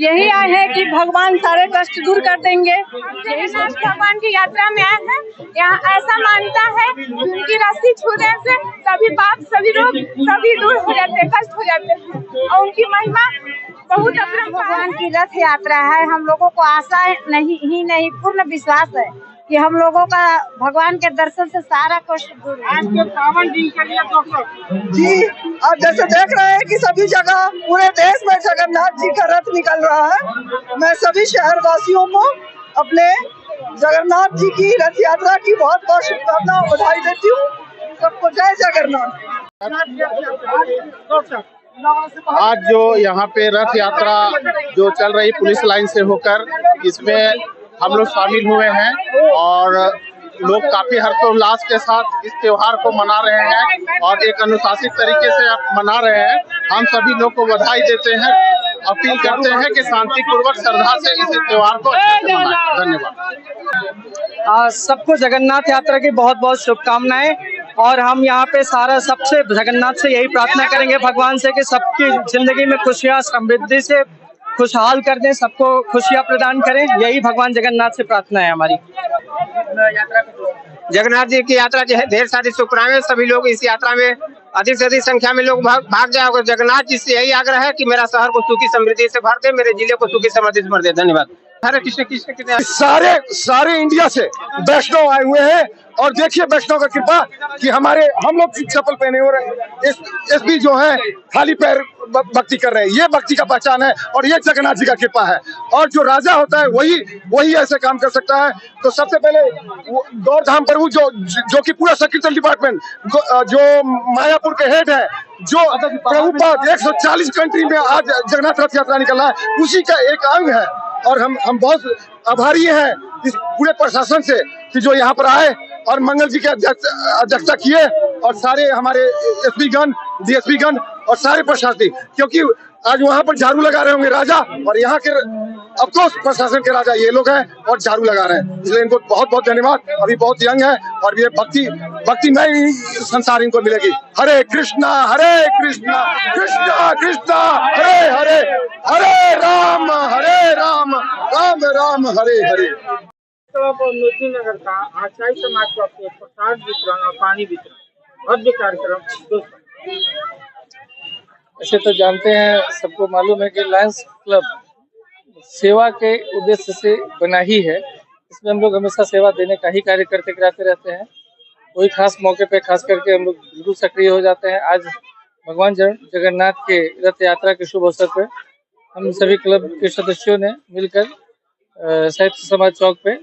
यही आए हैं कि भगवान सारे कष्ट दूर कर देंगे। जगन्नाथ भगवान की यात्रा में आए हैं। यहाँ ऐसा मानता है कि उनकी रस्सी छूने से सभी पाप, सभी रोग, सभी दूर हो जाते हैं, कष्ट हो जाते हैं और उनकी महिमा बहुत अपरंपार। भगवान की रथ यात्रा है। हम लोगों को आशा नहीं पूर्ण विश्वास है कि हम लोगों का भगवान के दर्शन से सारा कष्ट दूर। आज के पावन दिन के लिए जी, आप जैसे देख रहे हैं कि सभी जगह पूरे देश में जगन्नाथ जी का रथ निकल रहा है। मैं सभी शहर वासियों को अपने जगन्नाथ जी की रथ यात्रा की बहुत बहुत शुभकामनाएं और बधाई देती हूँ। सबको जय जगन्नाथ। आज जो यहाँ पे रथ यात्रा जो चल रही पुलिस लाइन से होकर, इसमें हम लोग शामिल हुए हैं और लोग काफी हर्षोल्लास के साथ इस त्योहार को मना रहे हैं और एक अनुशासित तरीके से मना रहे हैं। हम सभी लोग को बधाई देते हैं, अपील करते हैं कि शांतिपूर्वक श्रद्धा से इस त्योहार को अच्छे से मनाएं। धन्यवाद। सबको जगन्नाथ यात्रा की बहुत बहुत शुभकामनाएं और हम यहाँ पे सबसे जगन्नाथ से यही प्रार्थना करेंगे भगवान से कि सबकी जिंदगी में खुशियाँ समृद्धि से खुशहाल कर दें, सबको खुशियाँ प्रदान करें। यही भगवान जगन्नाथ से प्रार्थना है हमारी। जगन्नाथ जी की यात्रा जो है ढेर सारी शुभकामनाएं। सभी लोग इस यात्रा में अधिक से अधिक संख्या में लोग भाग जाए। जगन्नाथ जी से यही आग्रह है कि मेरा शहर को सुखी समृद्धि से भर दे, मेरे जिले को सुखी समृद्धि से भर दे। धन्यवाद। हरे कृष्ण कृष्ण कृष्ण। सारे इंडिया से वैष्णव आए हुए हैं और देखिए वैष्णव का कृपा कि हम लोग चप्पल पहने हो रहे हैं, एसपी जो है खाली पैर भक्ति कर रहे हैं। ये भक्ति का पहचान है और ये जगन्नाथ जी का कृपा है। और जो राजा होता है वही ऐसे काम कर सकता है। तो सबसे पहले गौर धाम प्रभु जो कि पूरा संकीर्तन डिपार्टमेंट जो मायापुर के हेड है, जो प्रभुपाद 140 कंट्री में आज जगन्नाथ रथ यात्रा निकल रहा है, उसी का एक अंग है। और हम बहुत आभारी हैं इस पूरे प्रशासन से कि जो यहाँ पर आए और मंगल जी के अध्यक्षता किए और सारे हमारे एसपी गण, डीएसपी गण और सारे प्रशासनिक, क्योंकि आज वहाँ पर झाड़ू लगा रहे होंगे राजा और यहाँ के अफकोर्स प्रशासन के राजा ये लोग हैं और झाड़ू लगा रहे हैं। इसलिए इनको बहुत बहुत धन्यवाद। अभी बहुत यंग है और ये भक्ति नई संसार इनको मिलेगी। हरे कृष्णा कृष्णा कृष्णा हरे हरे, हरे राम राम राम हरे हरे। तो नगर का आचार्य समाज चौक के प्रसाद वितरण और पानी वितरण भव्य कार्यक्रम। ऐसे तो जानते हैं, सबको मालूम है कि लायंस क्लब सेवा के उद्देश्य से बना ही है। इसमें हम लोग हमेशा सेवा देने का ही कार्य कराते रहते हैं। कोई खास मौके पे खास करके हम लोग बिल्कुल सक्रिय हो जाते हैं। आज भगवान जगन्नाथ के रथ यात्रा के शुभ अवसर पर हम सभी क्लब के सदस्यों ने मिलकर साहित्य समाज चौक पे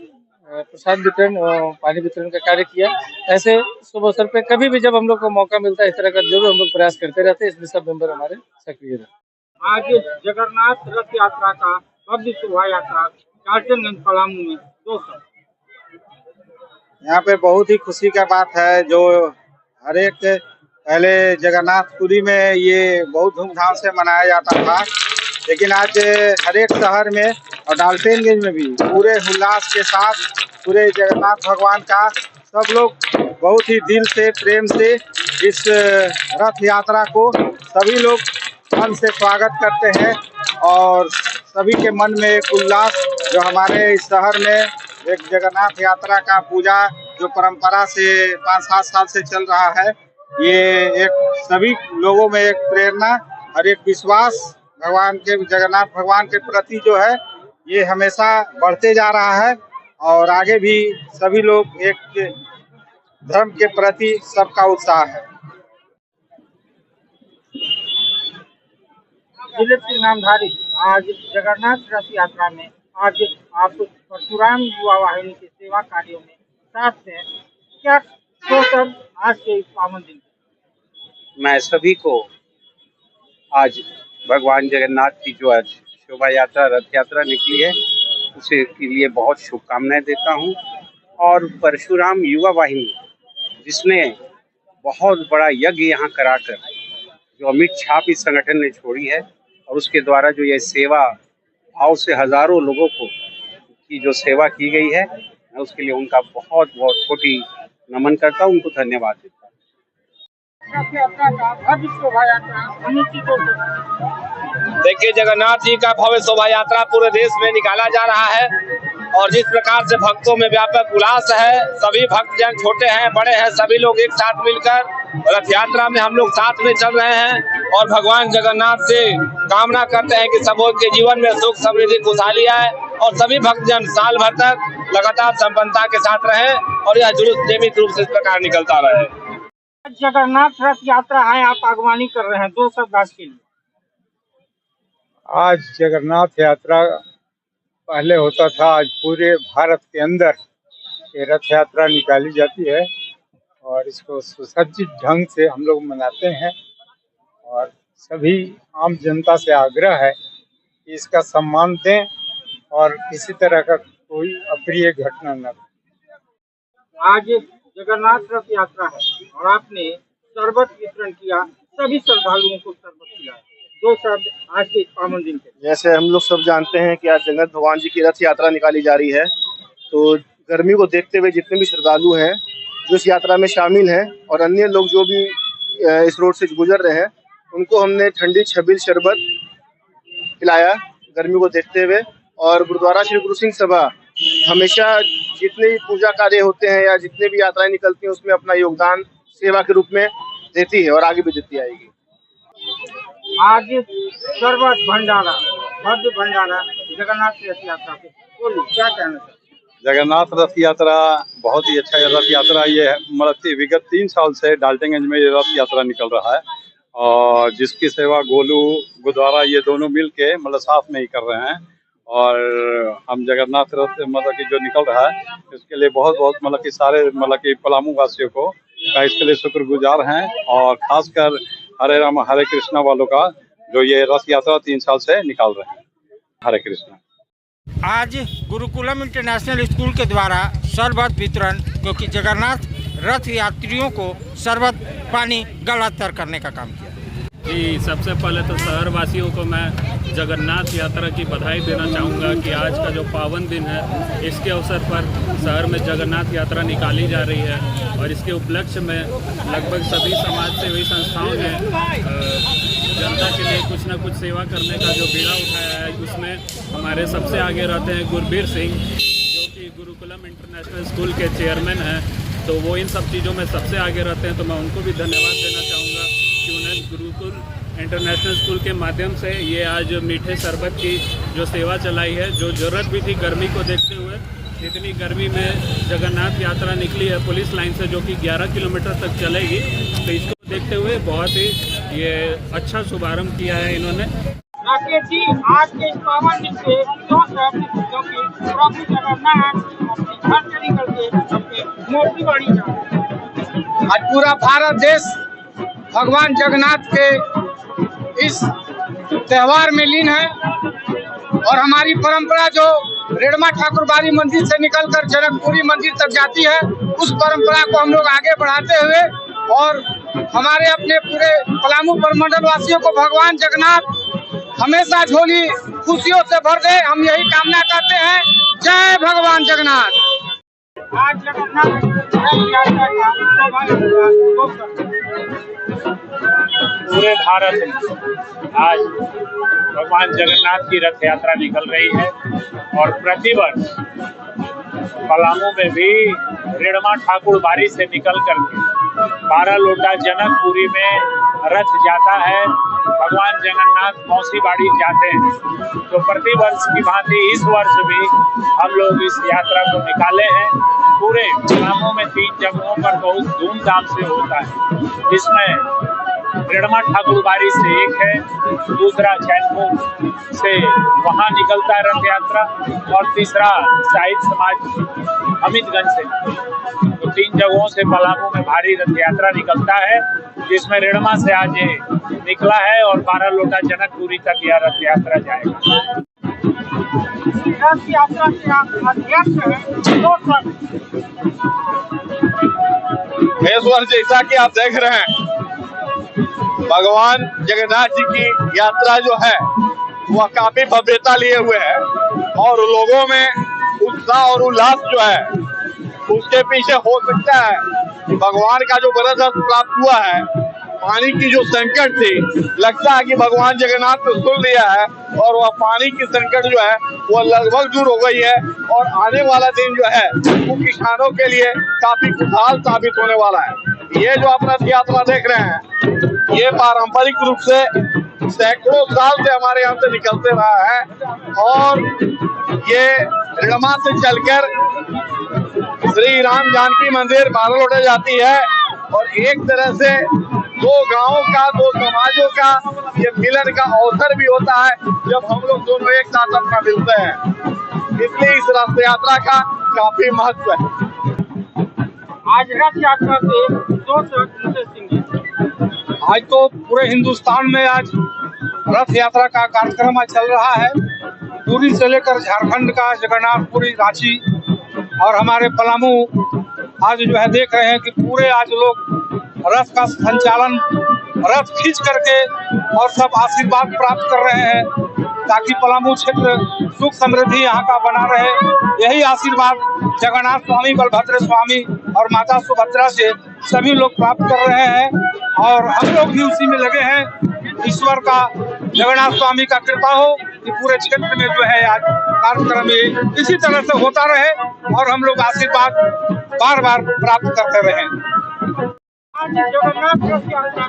प्रसाद वितरण और पानी वितरण का कार्य किया। ऐसे शुभ अवसर पे कभी भी जब हम लोग को मौका मिलता है इस तरह का जरूर हम लोग प्रयास करते रहते हैं। इसमें सब मेंबर हमारे सक्रिय रहते। आज जगन्नाथ रथ यात्रा का भव्य शोभा यात्रा कांचनगंज पलामू में 200। यहाँ पे बहुत ही खुशी का बात है। जो हर एक पहले जगन्नाथपुरी में ये बहुत धूमधाम से मनाया जाता था, लेकिन आज हर एक शहर में और डाल्टनगंज में भी पूरे उल्लास के साथ पूरे जगन्नाथ भगवान का सब लोग बहुत ही दिल से प्रेम से इस रथ यात्रा को सभी लोग मन से स्वागत करते हैं और सभी के मन में एक उल्लास, जो हमारे इस शहर में एक जगन्नाथ यात्रा का पूजा जो परंपरा से 5-7 साल से चल रहा है, ये एक सभी लोगों में एक प्रेरणा और एक विश्वास भगवान के जगन्नाथ भगवान के प्रति जो है ये हमेशा बढ़ते जा रहा है और आगे भी सभी लोग एक धर्म के प्रति सबका उत्साह है। जिले के नामधारी आज जगन्नाथ रथ यात्रा में आज आप परशुराम युवा वाहिनी के सेवा कार्यों में साथ हैं। क्या सोचकर आज के इस पावन दिन? मैं सभी को आज भगवान जगन्नाथ की जो आज शोभा यात्रा रथ यात्रा निकली है उसे के लिए बहुत शुभकामनाएं देता हूं। और परशुराम युवा वाहिनी जिसने बहुत बड़ा यज्ञ यहाँ कराकर जो अमिट छाप इस संगठन ने छोड़ी है और उसके द्वारा जो ये सेवा भाव से हजारों लोगों को की जो सेवा की गई है, मैं उसके लिए उनका बहुत बहुत कोटि नमन करता हूँ, उनको धन्यवाद देता हूँ। देखिए, जगन्नाथ जी का भव्य शोभा यात्रा पूरे देश में निकाला जा रहा है और जिस प्रकार से भक्तों में व्यापक उल्लास है, सभी भक्तजन छोटे हैं बड़े हैं, सभी लोग एक साथ मिलकर रथ यात्रा में हम लोग साथ में चल रहे हैं और भगवान जगन्नाथ से कामना करते हैं कि सबों के जीवन में सुख समृद्धि खुशहाली आए और सभी भक्तजन साल भर तक लगातार संपन्नता के साथ रहे और यह जुलूस नियमित रूप से इस प्रकार निकलता रहे। जगन्नाथ रथ यात्रा है, आप अगवानी कर रहे हैं, 2 शब्द आज के लिए। आज जगन्नाथ यात्रा पहले होता था, आज पूरे भारत के अंदर ये रथ यात्रा निकाली जाती है और इसको सुसज्जित ढंग से हम लोग मनाते हैं और सभी आम जनता से आग्रह है कि इसका सम्मान दें और किसी तरह का कोई अप्रिय घटना न हो। आज जगन्नाथ रथ यात्रा है और आपने शरबत वितरण किया, सभी श्रद्धालुओं को शरबत खिलाया, 2 शब्द आज के पावन दिन के। जैसे हम लोग सब जानते हैं कि आज जगन्नाथ भगवान जी की रथ यात्रा निकाली जा रही है, तो गर्मी को देखते हुए जितने भी श्रद्धालु हैं जो इस यात्रा में शामिल हैं और अन्य लोग जो भी इस रोड से गुजर रहे हैं, उनको हमने ठंडी छबील शरबत खिलाया गर्मी को देखते हुए। और गुरुद्वारा श्री गुरु सिंह सभा हमेशा जितने भी पूजा कार्य होते हैं या जितने भी यात्राएं निकलती हैं उसमें अपना योगदान सेवा के रूप में देती है और आगे भी देती आएगी। आज शरबत भंडारा, भव्य भंडारा जगन्नाथ रथ यात्रा पे बोलिए, क्या कहना चाहिए? जगन्नाथ रथ यात्रा बहुत ही अच्छा रथ यात्रा ये है, मतलब विगत 3 साल से डाल्टनगंज में ये रथ यात्रा निकल रहा है और जिसकी सेवा गोलू गुरुद्वारा ये दोनों मिल के मतलब साथ में ही कर रहे हैं और हम जगन्नाथ रथ मतलब कि जो निकल रहा है इसके लिए बहुत बहुत मतलब कि सारे मतलब कि पलामू वासियों को का इसके लिए शुक्रगुजार हैं और खासकर हरे राम हरे कृष्णा वालों का जो ये रथ यात्रा 3 साल से निकाल रहे हैं। हरे कृष्णा। आज गुरुकुलम इंटरनेशनल स्कूल के द्वारा शरबत वितरण, क्योंकि जगन्नाथ रथ यात्रियों को शरबत पानी गला तर करने का काम किया। जी, सबसे पहले तो शहर वासियों को मैं जगन्नाथ यात्रा की बधाई देना चाहूँगा कि आज का जो पावन दिन है इसके अवसर पर शहर में जगन्नाथ यात्रा निकाली जा रही है और इसके उपलक्ष्य में लगभग सभी समाज सेवी संस्थाओं ने जनता के लिए कुछ न कुछ सेवा करने का जो बीड़ा उठाया है, उसमें हमारे सबसे आगे रहते हैं गुरबीर सिंह, जो कि गुरुकुलम इंटरनेशनल स्कूल के चेयरमैन हैं। तो वो इन सब चीज़ों में सबसे आगे रहते हैं, तो मैं उनको भी धन्यवाद देना चाहूँगा कि उन्हें गुरुकुल इंटरनेशनल स्कूल के माध्यम से ये आज मीठे शरबत की जो सेवा चलाई है, जो ज़रूरत भी थी गर्मी को देखते हुए। इतनी गर्मी में जगन्नाथ यात्रा निकली है पुलिस लाइन से, जो कि 11 किलोमीटर तक चलेगी, तो इसको देखते हुए बहुत ही ये अच्छा शुभारंभ किया है इन्होंने। राकेश जी, आज के इस पावन दिन से 2 शब्द, क्योंकि प्रभु जगन्नाथ अपने घर से निकल के अपने मूर्ति बाड़ी जा। आज पूरा भारत देश भगवान जगन्नाथ के इस त्योहार में लीन है और हमारी परंपरा जो रेड़मा ठाकुरबाड़ी मंदिर से निकलकर जनकपुरी मंदिर तक जाती है, उस परंपरा को हम लोग आगे बढ़ाते हुए और हमारे अपने पूरे पलामू प्रमंडल वासियों को भगवान जगन्नाथ हमेशा झोली खुशियों से भर दे, हम यही कामना करते हैं। जय भगवान जगन्नाथ। आज जगन्नाथ रथ यात्रा का पूरे भारत में आज भगवान जगन्नाथ की रथ यात्रा निकल रही है और प्रतिवर्ष पलामू में भी रेड़मा ठाकुर बाड़ी से निकल करके 12 लोटा जनकपुरी में रथ जाता है। भगवान जगन्नाथ मौसी बाड़ी जाते हैं, तो प्रतिवर्ष की भांति इस वर्ष भी हम लोग इस यात्रा को निकाले हैं। पूरे पलामू में 3 जगहों पर बहुत धूमधाम से होता है, जिसमें रेड़मा ठाकुर बाड़ी से एक है, दूसरा चैनपुर से वहाँ निकलता है रथ यात्रा और तीसरा साहिब समाज अमितगंज से। तो 3 जगहों से पलामू में भारी रथ यात्रा निकलता है, जिसमें रेड़मा से आज ये निकला है और 12 लोटा जनकपुरी तक यह रथ यात्रा जाएगा। रथ यात्रा के अध्यक्ष हैं, 2 शब्द। जैसा कि आप देख रहे हैं, भगवान जगन्नाथ जी की यात्रा जो है वह काफी भव्यता लिए हुए है और लोगों में उत्साह और उल्लास जो है उसके पीछे हो सकता है कि भगवान का जो बरस प्राप्त हुआ है पानी की जो संकट थी, लगता है कि भगवान जगन्नाथ ने सुन लिया है और वह पानी की संकट जो है वो लगभग दूर हो गई है। और आने वाला दिन जो है वो किसानों के लिए काफी खुशहाल साबित होने वाला है। ये जो आप रथ यात्रा देख रहे हैं, ये पारंपरिक रूप से सैकड़ों साल से हमारे यहाँ से निकलते रहा है और ये ऋणमा से चलकर श्री राम जानकी मंदिर बारलोटा जाती है और एक तरह से दो गांवों का, दो समाजों का ये मिलन का अवसर भी होता है जब हम लोग दोनों एक साथ अपना मिलते हैं। इसलिए इस रथ यात्रा का काफी महत्व है। आज रथ यात्रा से दो इंटरेस्टिंग है। आज तो पूरे हिंदुस्तान में आज रथ यात्रा का कार्यक्रम चल रहा है। पुरी से लेकर झारखंड का जगन्नाथपुरी, रांची और हमारे पलामू आज जो है देख रहे हैं कि पूरे आज लोग रथ का संचालन, रथ खींच करके और सब आशीर्वाद प्राप्त कर रहे हैं ताकि पलामू क्षेत्र सुख समृद्धि यहाँ का बना रहे। यही आशीर्वाद जगन्नाथ स्वामी, बलभद्र स्वामी और माता सुभद्रा से सभी लोग प्राप्त कर रहे हैं और हम लोग भी उसी में लगे हैं। ईश्वर का, जगन्नाथ स्वामी का कृपा हो कि पूरे क्षेत्र में जो है आज कार्यक्रम इसी तरह से होता रहे और हम लोग आशीर्वाद बार बार प्राप्त करते रहें। जगन्नाथ रथ यात्रा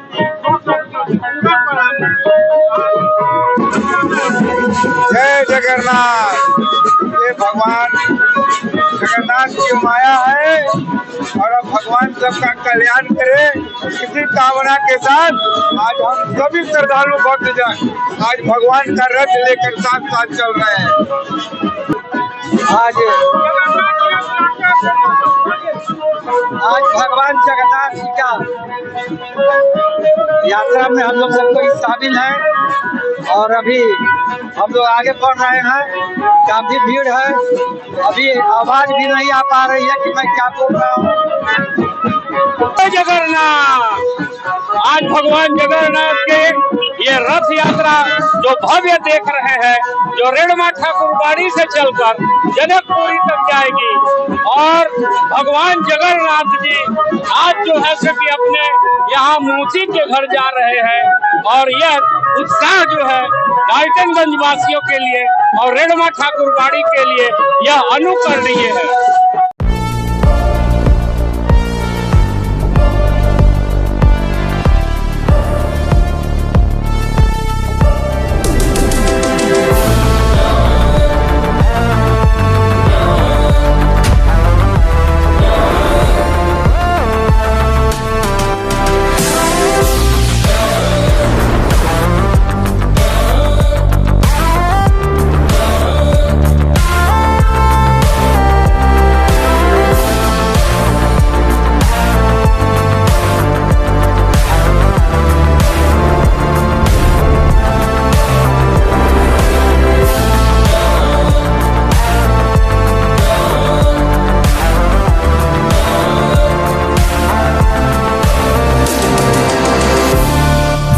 जय जगन्नाथ। ये भगवान जगन्नाथ की माया है और अब भगवान सबका कल्याण करे। इसी कामना के साथ आज हम सभी श्रद्धालु भक्तजन आज भगवान का रथ लेकर साथ साथ चल रहे हैं। आज भगवान जगन्नाथ जी का यात्रा में हम लोग सब कोई शामिल हैं और अभी हम लोग आगे बढ़ रहे हैं। काफी भीड़ है, अभी आवाज भी नहीं आ पा रही है कि मैं क्या बोल रहा हूँ। जगन्नाथ, आज भगवान जगन्नाथ के ये रथ यात्रा जो भव्य देख रहे हैं, जो रेणुमा ठाकुरबाड़ी से चलकर जनकपुरी तक जाएगी और भगवान जगन्नाथ जी आज जो है सो कि अपने यहाँ मूर्ति के घर जा रहे हैं और यह उत्साह जो है डाल्टनगंज वासियों के लिए और रेणुमा ठाकुरबाड़ी के लिए यह अनुकरणीय है।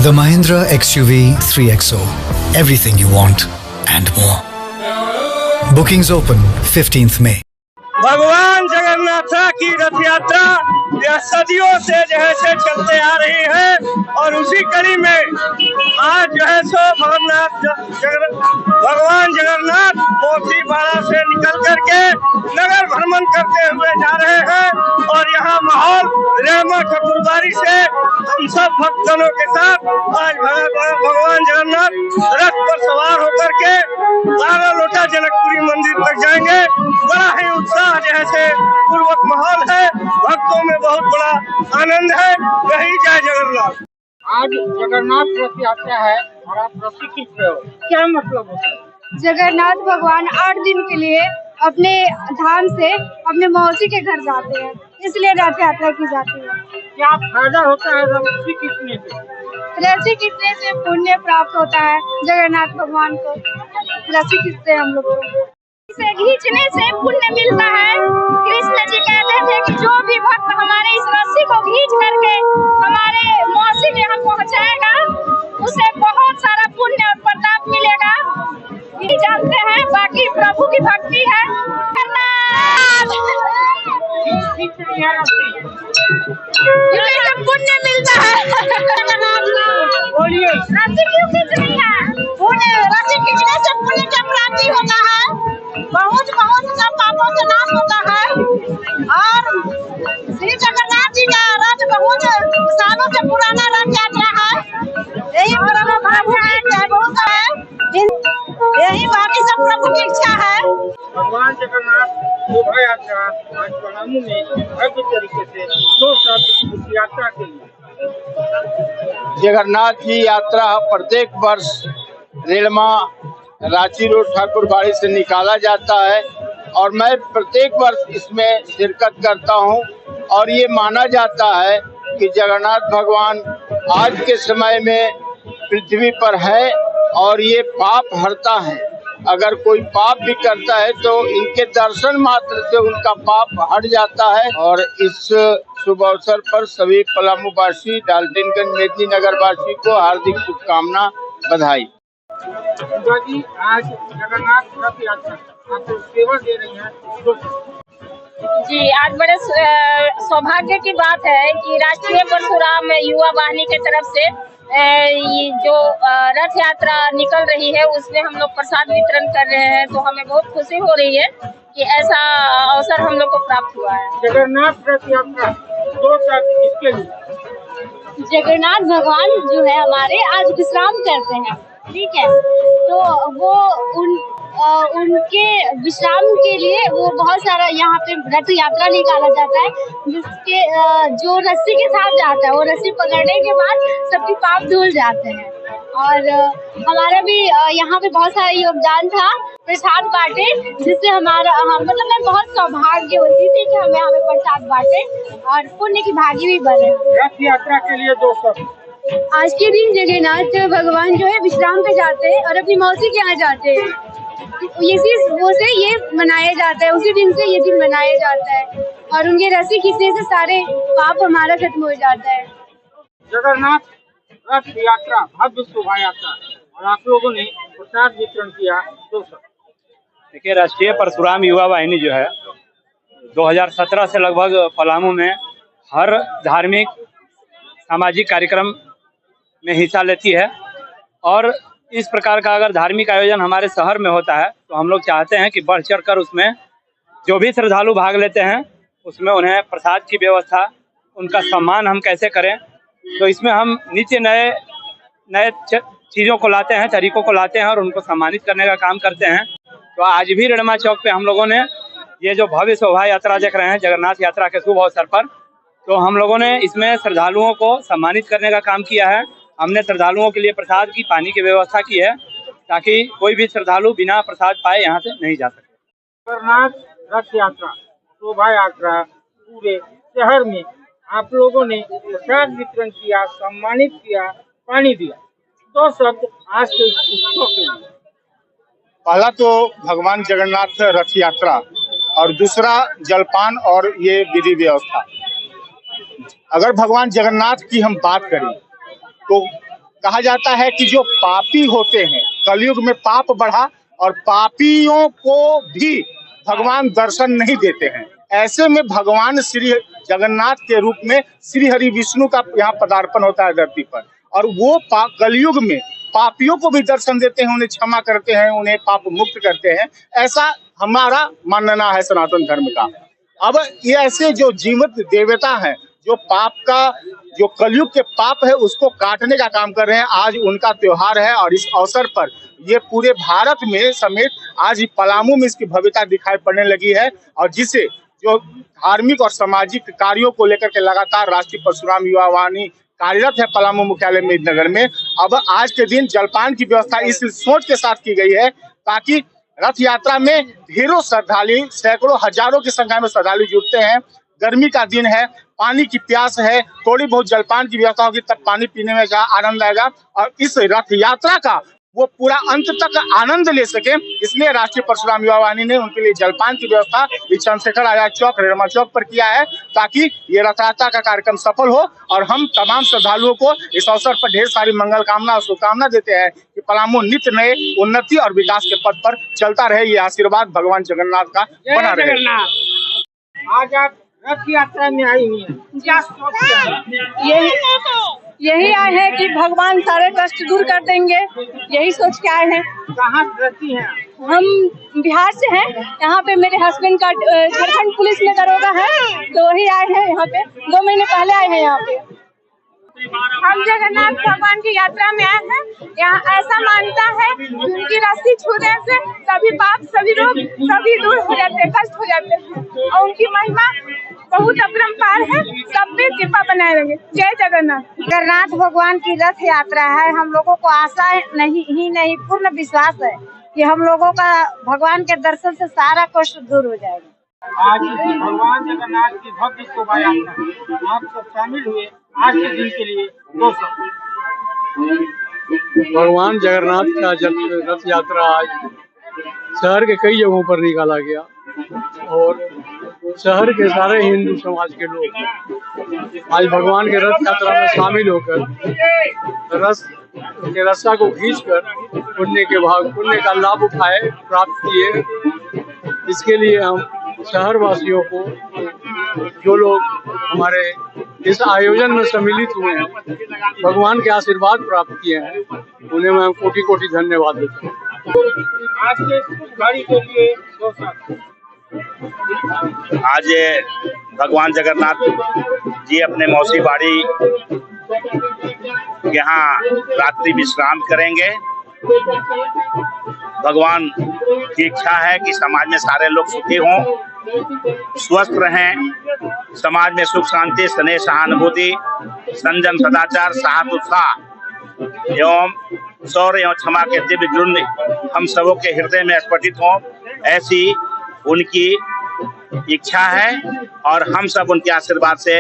The Mahindra XUV 3XO. Everything you want and more. Bookings open 15th May. भगवान जगन्नाथ की रथ यात्रा यह सदियों से जो है से चलते आ रही है और उसी कड़ी में आज जो है सो भगवान जगन्नाथ मोतीबाड़ा से निकल करके नगर भ्रमण करते हुए जा रहे हैं और यहाँ माहौल रेणुमा ठाकुरबाड़ी से हम सब भक्तजनों के साथ आज भगवान जगन्नाथ रथ पर सवार होकर के बारलोटा जनकपुरी मंदिर तक जाएंगे। बड़ा ही उत्साह जैसे पूर्वक माहौल है, भक्तों में बहुत बड़ा आनंद है। यही जय जगन्नाथ। आज जगन्नाथ रथ यात्रा है और आप रस्सी खींच रहे हो, क्या मतलब होता है? जगन्नाथ भगवान 8 दिन के लिए अपने धाम से अपने मौसी के घर जाते हैं, इसलिए रथ यात्रा की जाती है। क्या फायदा होता है रस्सी खींचने से? रस्सी खींचने से पुण्य प्राप्त होता है। जगन्नाथ भगवान को रस्सी खींचते हैं हम लोग को, इसे खींचने से पुण्य मिलता है। कृष्ण जी कहते थे कि जो भी भक्त हमारे इस रस्सी को खींच करके हमारे मौसी के यहाँ पहुँचाएगा उसे बहुत सारा पुण्य और प्रताप मिलेगा। यही जानते हैं, बाकी प्रभु की भक्ति है। पुण्य मिलता है। रस्सी क्यों खींच रही है? रस्सी खींचने से पुण्य की प्राप्ति होता है, बहुत सा पापों से नाश होता है। और श्री जगन्नाथ जी का रथ बहुत सालों से पुराना रथ यात्रा है। यही प्रभु की बहुत है, यही बाकी सब प्रभु की इच्छा है। भगवान जगन्नाथ शोभा यात्रा आज पलामू में भव्य तरीके से 2 शब्द इस यात्रा के लिए। जगन्नाथ की यात्रा प्रत्येक वर्ष रेलमा रांची रोड ठाकुरबाड़ी से निकाला जाता है और मैं प्रत्येक वर्ष इसमें शिरकत करता हूं। और ये माना जाता है कि जगन्नाथ भगवान आज के समय में पृथ्वी पर है और ये पाप हरता है। अगर कोई पाप भी करता है तो इनके दर्शन मात्र से उनका पाप हट जाता है। और इस शुभ अवसर पर सभी पलामू वासी, डाल्टनगंज, मेदिनीनगर वासी को हार्दिक शुभकामना, बधाई। जी, आज जगन्नाथ रथ यात्रा आपको सेवा दे रही है। जी, आज बड़े सौभाग्य की बात है कि राष्ट्रीय परशुराम युवा वाहिनी की तरफ से ये जो रथ यात्रा निकल रही है उसमें हम लोग प्रसाद वितरण कर रहे हैं। तो हमें बहुत खुशी हो रही है कि ऐसा अवसर हम लोग को प्राप्त हुआ है। जगन्नाथ रथ यात्रा 2 शब्द इसके लिए। जगन्नाथ भगवान जो है हमारे आज विश्राम करते हैं, ठीक है, तो वो उनके विश्राम के लिए वो बहुत सारा यहाँ पे रथ यात्रा निकाला जाता है, जिसके जो रस्सी के साथ जाता है वो रस्सी पकड़ने के बाद सबके पाप धुल जाते हैं। और हमारा भी यहाँ पे बहुत सारा योगदान था, प्रसाद बांटे, जिससे हमारा मतलब मैं बहुत सौभाग्यवती थी कि हमें प्रसाद बांटे और पुण्य की भागी भी बने। रथ यात्रा के लिए 2 शब्द। आज के दिन जगन्नाथ भगवान जो है विश्राम पे जाते हैं और अपनी मौसी के यहाँ जाते हैं। इसी वो से ये मनाया जाता है, उसी दिन से ये दिन मनाया जाता है और उनके रस्सी खींचने से सारे पाप हमारा खत्म हो जाता है। जगन्नाथ रथ यात्रा भव्य शोभा यात्रा और आप लोगों ने प्रसाद वितरण किया। 2 शब्द। देखिए, राष्ट्रीय परशुराम युवा वाहिनी जो है 2017 से लगभग पलामू में हर धार्मिक सामाजिक कार्यक्रम में हिस्सा लेती है। और इस प्रकार का अगर धार्मिक आयोजन हमारे शहर में होता है तो हम लोग चाहते हैं कि बढ़ चढ़ कर उसमें जो भी श्रद्धालु भाग लेते हैं उसमें उन्हें प्रसाद की व्यवस्था, उनका सम्मान हम कैसे करें। तो इसमें हम नीचे नए चीज़ों को लाते हैं, तरीकों को लाते हैं और उनको सम्मानित करने का काम करते हैं। तो आज भी रेड़मा चौक पे हम लोगों ने ये जो भव्य शोभा यात्रा देख रहे हैं जगन्नाथ यात्रा के शुभ अवसर पर, तो हम लोगों ने इसमें श्रद्धालुओं को सम्मानित करने का काम किया है। हमने श्रद्धालुओं के लिए प्रसाद की, पानी की व्यवस्था की है ताकि कोई भी श्रद्धालु बिना प्रसाद पाए यहाँ से नहीं जा सके। जगन्नाथ रथ यात्रा शोभा यात्रा पूरे शहर में आप लोगों ने प्रसाद वितरण किया, सम्मानित किया, पानी दिया। 2 शब्द आज के उत्सव के लिए। पहला तो भगवान जगन्नाथ रथ यात्रा और दूसरा जलपान और ये विधि व्यवस्था। अगर भगवान जगन्नाथ की हम बात करें तो कहा जाता है कि जो पापी होते हैं, कलयुग में पाप बढ़ा और पापियों को भी भगवान दर्शन नहीं देते हैं। ऐसे में भगवान श्री जगन्नाथ के रूप में श्री हरि विष्णु का यहाँ पदार्पण होता है धरती पर और वो कलयुग में पापियों को भी दर्शन देते हैं, उन्हें क्षमा करते हैं, उन्हें पाप मुक्त करते हैं। ऐसा हमारा मानना है सनातन धर्म का। अब ये ऐसे जो जीवित देवता हैं जो पाप का, जो कलयुग के पाप है उसको काटने का काम कर रहे हैं, आज उनका त्योहार है। और इस अवसर पर ये पूरे भारत में समेत आज पलामू में इसकी भव्यता दिखाई पड़ने लगी है। और जिसे जो धार्मिक और सामाजिक कार्यों को लेकर के लगातार राष्ट्रीय परशुराम युवा वाहिनी कार्यरत है पलामू मुख्यालय मेदिनीनगर में। अब आज के दिन जलपान की व्यवस्था इस सोच के साथ की गई है ताकि रथ यात्रा में ढेरों श्रद्धालु, सैकड़ों हजारों की संख्या में श्रद्धालु जुटते हैं। गर्मी का दिन है, पानी की प्यास है, थोड़ी बहुत जलपान की व्यवस्था होगी तब पानी पीने में आनंद आएगा और इस रथ यात्रा का वो पूरा अंत तक आनंद ले सके, इसलिए राष्ट्रीय परशुराम युवा वाहिनी ने उनके लिए जलपान की व्यवस्था चंद्रशेखर आजाद चौक, रेड़मा चौक पर किया है ताकि ये रथ यात्रा का कार्यक्रम सफल हो। और हम तमाम श्रद्धालुओं को इस अवसर पर ढेर सारी मंगल कामना और शुभकामना देते हैं कि पलामू नित्य नए उन्नति और विकास के पथ पर चलता रहे। ये आशीर्वाद भगवान जगन्नाथ का बना रहे। आज आप रथ यात्रा में आई हुई है, क्या सोचते हैं? यही आए हैं कि भगवान सारे कष्ट दूर कर देंगे, यही सोच के आए हैं। कहाँ रहती हैं? हम बिहार से हैं। यहाँ पे मेरे हस्बैंड का झारखंड पुलिस में दरोगा है, तो वही आए हैं यहाँ पे। 2 महीने पहले आए हैं यहाँ पे। हम जगन्नाथ भगवान की यात्रा में आए हैं। यहाँ ऐसा मानता है कि उनकी रस्सी छूने से सभी पाप, सभी रोग, सभी दूर हो जाते हैं, कष्ट हो जाते हैं। और उनकी महिमा बहुत अपरंपार है, सब पे कृपा बनाए रहे। जय जगन्नाथ। जगन्नाथ भगवान की रथ यात्रा है। हम लोगों को आशा नहीं पूर्ण विश्वास है कि हम लोगों का भगवान के दर्शन से सारा कष्ट दूर हो जाएगा। आज भगवान जगन्नाथ की भव्य शोभा यात्रा आप सब शामिल हुए, आज के दिन के लिए 2 शब्द। भगवान जगन्नाथ का रथ यात्रा आज शहर के कई जगहों पर निकाला गया और शहर के सारे हिंदू समाज के लोग आज भगवान के रथ यात्रा में शामिल होकर रथ के रास्ता को खींचकर पुण्य का लाभ उठाए, प्राप्त किए। इसके लिए हम शहर वासियों को, जो लोग हमारे इस आयोजन में सम्मिलित हुए हैं, भगवान के आशीर्वाद प्राप्त किए हैं, उन्हें मैं कोटि कोटि धन्यवाद देता हूँ। आज के गाड़ी के लिए 2 शब्द। आज भगवान जगन्नाथ जी अपने मौसी बाड़ी यहाँ रात्रि विश्राम करेंगे। भगवान की इच्छा है कि समाज में सारे लोग सुखी हों, स्वस्थ रहें, समाज में सुख शांति, स्नेह, सहानुभूति, संयम, सदाचार, साहस, उत्साह एवं शौर्य एवं क्षमा के दिव्य गुण हम सबों के हृदय में स्फटित हों, ऐसी उनकी इच्छा है और हम सब उनके आशीर्वाद से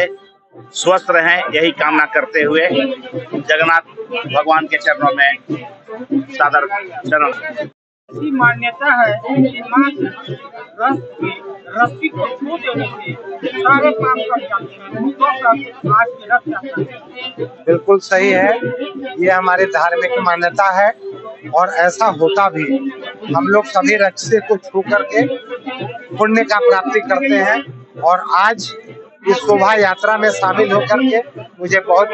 स्वस्थ रहें, यही कामना करते हुए जगन्नाथ भगवान के चरणों में सादर चरण। ऐसी मान्यता है कि मात्र रस्सी को छू देने से सारे काम कर जाते हैं। 2 शब्द आज की रथ यात्रा। बिल्कुल सही है, ये हमारी धार्मिक मान्यता है और ऐसा होता भी। हम लोग सभी रस्सी को छू करके पुण्य का प्राप्ति करते हैं और आज इस शोभा यात्रा में शामिल होकर के मुझे बहुत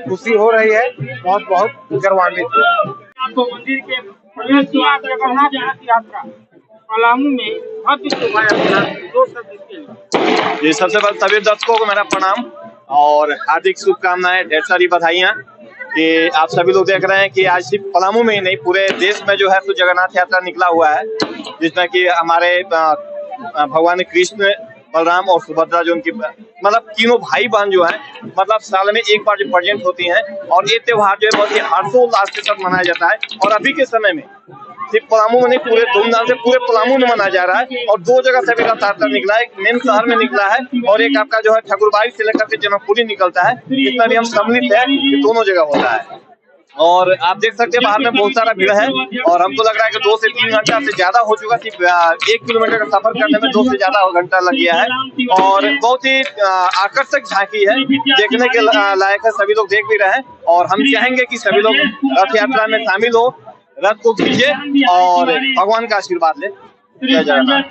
खुशी हो रही है, बहुत गौरवान्वित हूँ। आपको मंदिर के प्रवेश द्वार जगन्नाथ रथ यात्रा पलामू में भव्य शोभा यात्रा 2 शब्द इसके लिए। जी, सबसे पहले सभी दर्शकों को मेरा प्रणाम और हार्दिक शुभकामनाएं, ढेर सारी बधाइयाँ कि आप सभी लोग देख रहे हैं कि आज सिर्फ पलामू में ही नहीं, पूरे देश में जो है तो जगन्नाथ यात्रा निकला हुआ है, जिसमें कि हमारे भगवान कृष्ण, बलराम और सुभद्रा जो उनकी मतलब तीनों भाई बहन जो है मतलब साल में एक बार जो प्रेजेंट होती हैं और ये त्योहार जो है बहुत ही हर्षोल्लास के साथ मनाया जाता है। और अभी के समय में सिर्फ पलामू में नहीं, पूरे धूमधाम से पूरे पलामू में मनाया जा रहा है और 2 जगह से भी रथ यात्रा निकला है। एक मेन शहर में निकला है और एक आपका जो है ठाकुरबाड़ी से लेकर के जन्मपुरी निकलता है। इसमें भी हम सम्मिलित है कि दोनों जगह होता है और आप देख सकते हैं बाहर में बहुत सारा भीड़ है और हमको लग रहा है कि 2 से 3 घंटा से ज्यादा हो चुका। सिर्फ 1 किलोमीटर का सफर करने में 2 से ज्यादा घंटा लग गया है और बहुत ही आकर्षक झांकी है, देखने के लायक है। सभी लोग देख भी रहे हैं और हम चाहेंगे कि सभी लोग रथ यात्रा में शामिल हो, रथ को खींचे और भगवान का आशीर्वाद ले। जय जगन्नाथ।